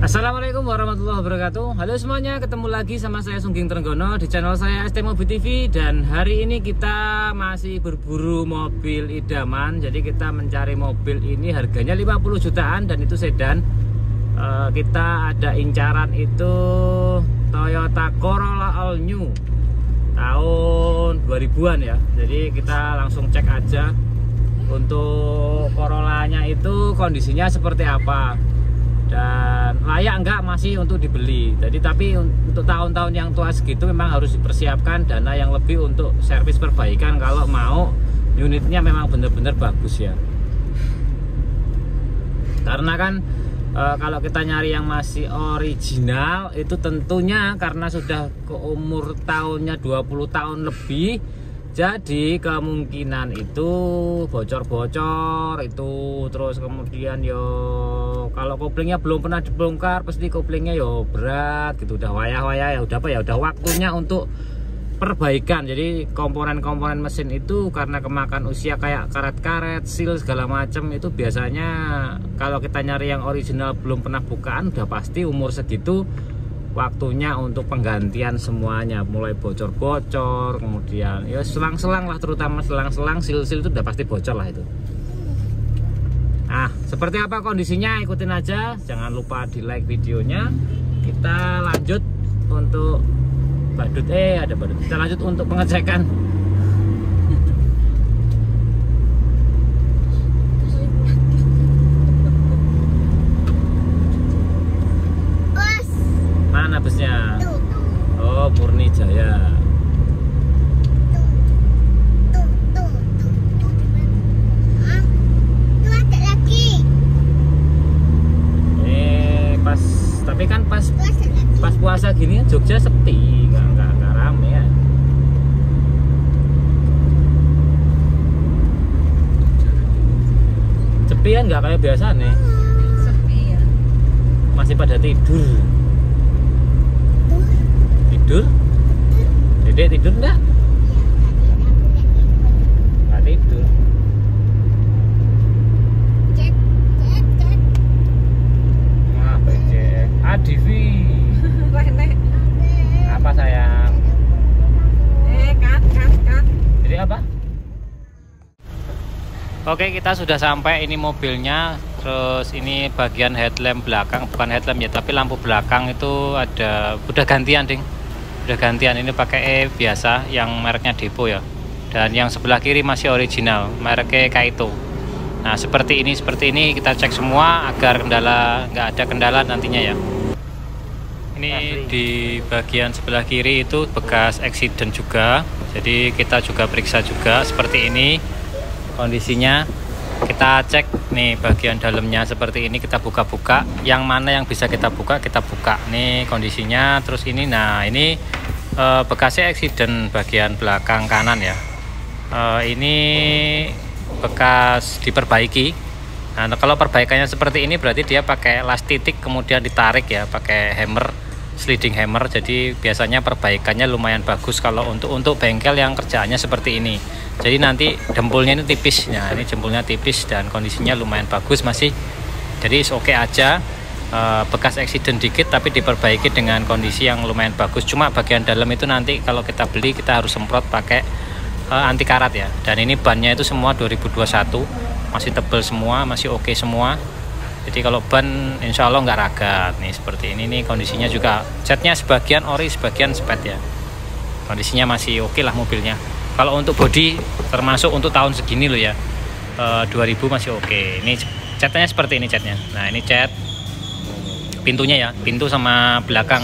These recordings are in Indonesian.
Assalamualaikum warahmatullahi wabarakatuh. Halo semuanya, ketemu lagi sama saya Sungging Trenggono di channel saya ST Mobil TV. Dan hari ini kita masih berburu mobil idaman. Jadi kita mencari mobil ini harganya 50 jutaan dan itu sedan. Kita ada incaran itu Toyota Corolla All New tahun 2000-an ya. Jadi kita langsung cek aja untuk Corollanya itu kondisinya seperti apa dan layak enggak masih untuk dibeli. Jadi tapi untuk tahun-tahun yang tua segitu memang harus dipersiapkan dana yang lebih untuk servis perbaikan kalau mau unitnya memang benar-benar bagus ya. Karena kan kalau kita nyari yang masih original itu tentunya karena sudah ke umur tahunnya 20 tahun lebih, jadi kemungkinan itu bocor-bocor itu, terus kemudian yo kalau koplingnya belum pernah dibongkar pasti koplingnya yo berat gitu, udah wayah-wayah ya, udah apa ya, udah waktunya untuk perbaikan. Jadi komponen-komponen mesin itu karena kemakan usia kayak karet-karet, seal segala macam itu biasanya kalau kita nyari yang original belum pernah bukaan udah pasti umur segitu waktunya untuk penggantian semuanya, mulai bocor-bocor, kemudian ya selang-selang lah, terutama selang-selang seal-seal itu udah pasti bocor lah itu. Nah, seperti apa kondisinya ikutin aja, jangan lupa di like videonya. Kita lanjut untuk badut, ada badut. Kita lanjut untuk pengecekan. Mana busnya? Oh, Murni Jaya. Pas, tapi kan pas puasa gini Jogja sepi, nggak rame ya. Sepi kan nggak kayak biasa nih. Sepi ya. Masih pada tidur. Tidur? Dedek tidur enggak? Nggak tidur. Nah, becek. Adivi. Apa sayang? Kat. Jadi apa? Oke, kita sudah sampai. Ini mobilnya. Terus ini bagian headlamp belakang, bukan headlamp ya, tapi lampu belakang itu ada, udah gantian ding. Udah gantian, ini pakai biasa yang mereknya Depo ya. Dan yang sebelah kiri masih original, mereknya Kaito. Nah, seperti ini kita cek semua agar nggak ada kendala nantinya ya. Ini di bagian sebelah kiri itu bekas accident juga. Jadi kita juga periksa juga seperti ini kondisinya. Kita cek nih bagian dalamnya seperti ini, kita buka-buka. Yang mana yang bisa kita buka, kita buka. Nih kondisinya. Terus ini, nah ini bekasnya accident bagian belakang kanan ya. Ini bekas diperbaiki. Nah, kalau perbaikannya seperti ini berarti dia pakai las titik kemudian ditarik ya, pakai hammer, sliding hammer. Jadi biasanya perbaikannya lumayan bagus kalau untuk bengkel yang kerjaannya seperti ini. Jadi nanti dempulnya ini tipis. Nah, ini jempolnya tipis dan kondisinya lumayan bagus masih. Jadi oke aja. Bekas accident dikit tapi diperbaiki dengan kondisi yang lumayan bagus. Cuma bagian dalam itu nanti kalau kita beli kita harus semprot pakai anti karat ya. Dan ini bannya itu semua 2021, masih tebal semua, masih oke semua. Jadi kalau ban insya Allah nggak ragat nih seperti ini. Nih kondisinya juga catnya sebagian ori, sebagian spet ya. Kondisinya masih oke lah mobilnya. Kalau untuk bodi termasuk untuk tahun segini loh ya, 2000 masih oke. Ini catnya seperti ini catnya. Nah ini cat pintunya ya, pintu sama belakang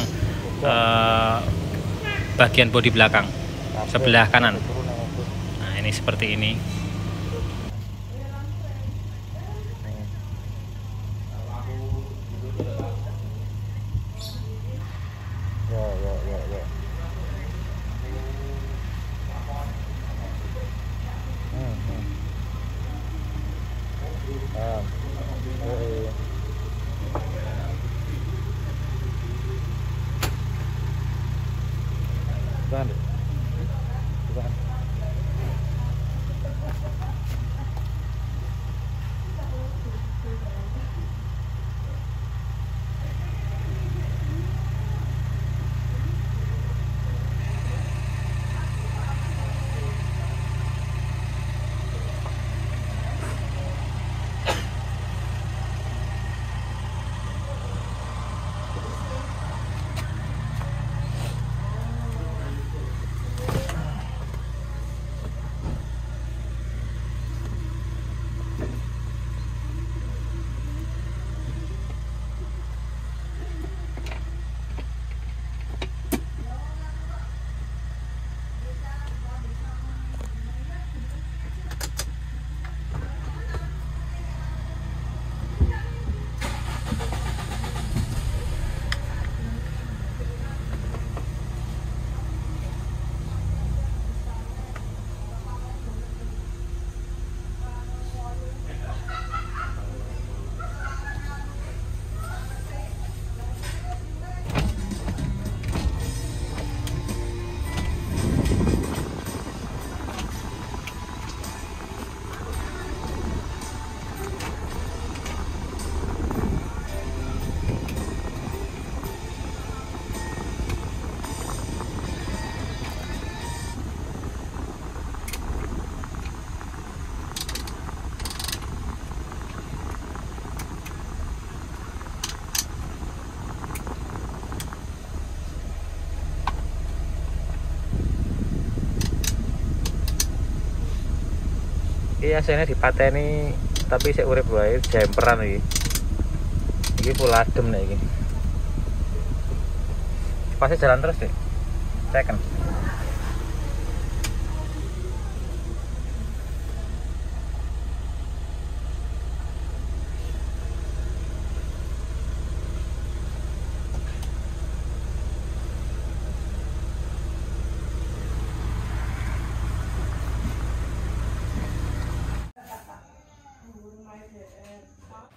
bagian bodi belakang sebelah kanan. Nah ini seperti ini. Bukan. Iki aslinya dipateni tapi saya urip wae jemperan iki. Iki full adem nih iki. Pasti jalan terus deh. Cek kan.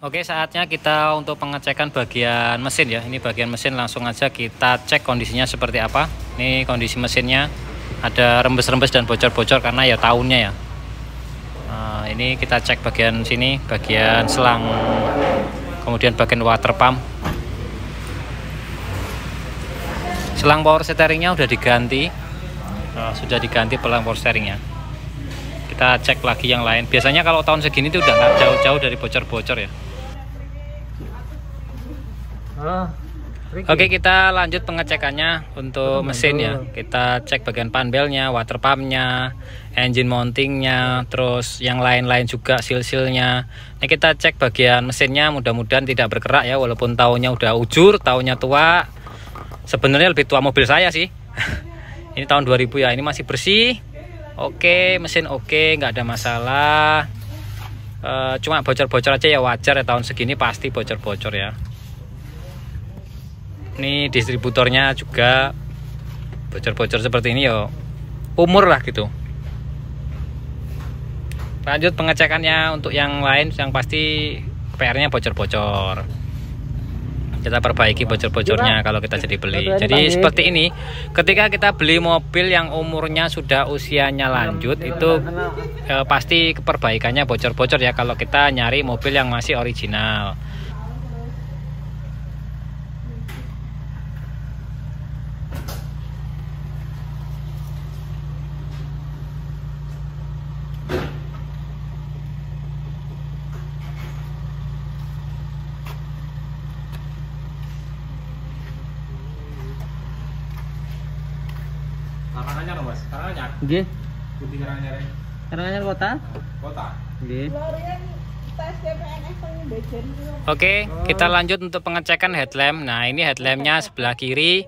Oke, saatnya kita untuk pengecekan bagian mesin ya. Ini bagian mesin, langsung aja kita cek kondisinya seperti apa. Ini kondisi mesinnya, ada rembes-rembes dan bocor-bocor karena ya tahunnya ya. Nah, ini kita cek bagian sini, bagian selang, kemudian bagian water pump. Selang power steeringnya udah diganti, sudah diganti pelang power steeringnya. Kita cek lagi yang lain. Biasanya kalau tahun segini tuh udah nggak jauh-jauh dari bocor-bocor ya. Oke, kita lanjut pengecekannya untuk mesin ya. Kita cek bagian panbelnya, water pumpnya, engine mountingnya, terus yang lain-lain juga, seal-sealnya. Ini kita cek bagian mesinnya, mudah-mudahan tidak bergerak ya, walaupun tahunnya udah ujur, tahunnya tua. Sebenarnya lebih tua mobil saya sih. Ini tahun 2000 ya, ini masih bersih. Oke, mesin oke, nggak ada masalah. Cuma bocor-bocor aja ya, wajar ya, tahun segini pasti bocor-bocor ya. Ini distributornya juga bocor-bocor seperti ini ya, umur lah gitu. Lanjut pengecekannya untuk yang lain, yang pasti PR-nya bocor-bocor. Kita perbaiki bocor-bocornya kalau kita jadi beli. Jadi seperti ini, ketika kita beli mobil yang umurnya sudah usianya lanjut, itu pasti perbaikannya bocor-bocor ya kalau kita nyari mobil yang masih original. Karanganyar Mas, Karanganyar. Nggih. Putih Karanganyar. Karanganyar kota? Kota. Nggih. Oke, kita lanjut untuk pengecekan headlamp. Nah, ini headlampnya sebelah kiri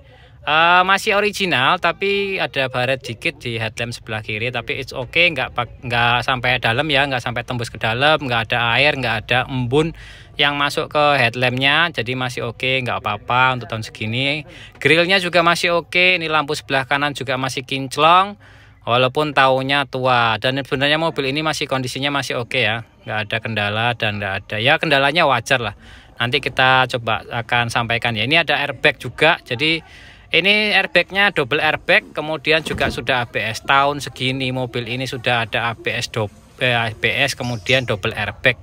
masih original, tapi ada baret dikit di headlamp sebelah kiri. Tapi it's okay, nggak sampai dalam ya, nggak sampai tembus ke dalam, nggak ada air, nggak ada embun yang masuk ke headlampnya. Jadi masih oke, nggak apa-apa untuk tahun segini. Grillnya juga masih oke. Ini lampu sebelah kanan juga masih kinclong, walaupun tahunnya tua. Dan sebenarnya mobil ini masih kondisinya masih oke ya, nggak ada kendala dan nggak ada ya, kendalanya wajar lah. Nanti kita coba akan sampaikan ya. Ini ada airbag juga, jadi ini airbagnya double airbag, kemudian juga sudah ABS. Tahun segini mobil ini sudah ada ABS, kemudian double airbag.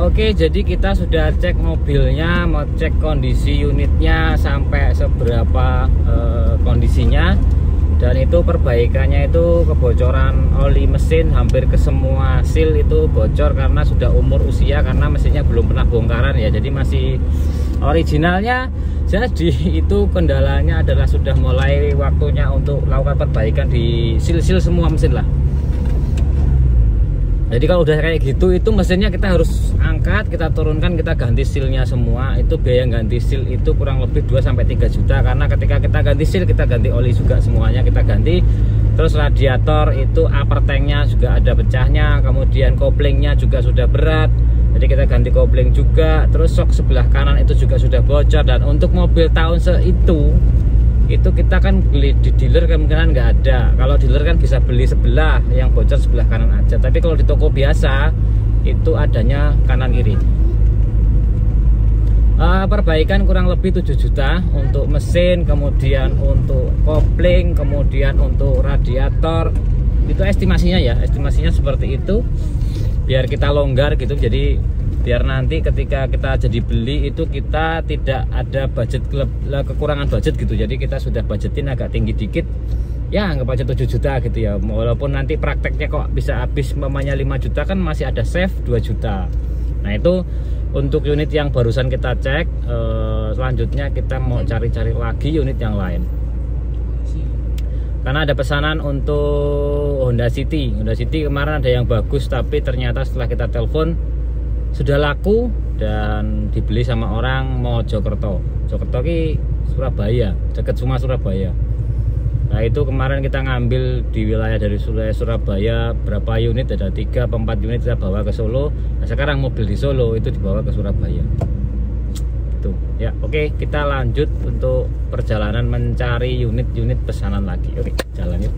Oke, jadi kita sudah cek mobilnya, mau cek kondisi unitnya sampai seberapa kondisinya. Dan itu perbaikannya itu kebocoran oli mesin, hampir ke semua seal itu bocor karena sudah umur usia, karena mesinnya belum pernah bongkaran ya, jadi masih originalnya. Jadi itu kendalanya adalah sudah mulai waktunya untuk lakukan perbaikan di seal-seal semua mesin lah. Jadi kalau udah kayak gitu, itu mesinnya kita harus angkat, kita turunkan, kita ganti sealnya semua. Itu biaya ganti seal itu kurang lebih 2-3 juta, karena ketika kita ganti seal, kita ganti oli juga, semuanya kita ganti. Terus radiator itu upper tanknya juga ada pecahnya, kemudian koplingnya juga sudah berat, jadi kita ganti kopling juga. Terus shock sebelah kanan itu juga sudah bocor. Dan untuk mobil tahun itu kita kan beli di dealer kemungkinan nggak ada. Kalau dealer kan bisa beli sebelah, yang bocor sebelah kanan aja. Tapi kalau di toko biasa itu adanya kanan kiri. Perbaikan kurang lebih 7 juta untuk mesin, kemudian untuk kopling, kemudian untuk radiator. Itu estimasinya ya, estimasinya seperti itu. Biar kita longgar gitu, jadi biar nanti ketika kita jadi beli itu kita tidak ada budget, kekurangan budget gitu. Jadi kita sudah budgetin agak tinggi dikit ya, anggap aja 7 juta gitu ya. Walaupun nanti prakteknya kok bisa habis mamanya 5 juta, kan masih ada save 2 juta. Nah itu untuk unit yang barusan kita cek. Selanjutnya kita mau cari-cari lagi unit yang lain. karena ada pesanan untuk Honda City. Honda City kemarin ada yang bagus, tapi ternyata setelah kita telepon sudah laku dan dibeli sama orang Mojokerto. Mojokerto ki Surabaya, dekat Suma Surabaya. Nah itu kemarin kita ngambil di wilayah dari Surabaya berapa unit, ada 3-4 unit kita bawa ke Solo. Nah sekarang mobil di Solo itu dibawa ke Surabaya. Tuh ya, oke, kita lanjut untuk perjalanan mencari unit-unit pesanan lagi. Oke, jalan yuk.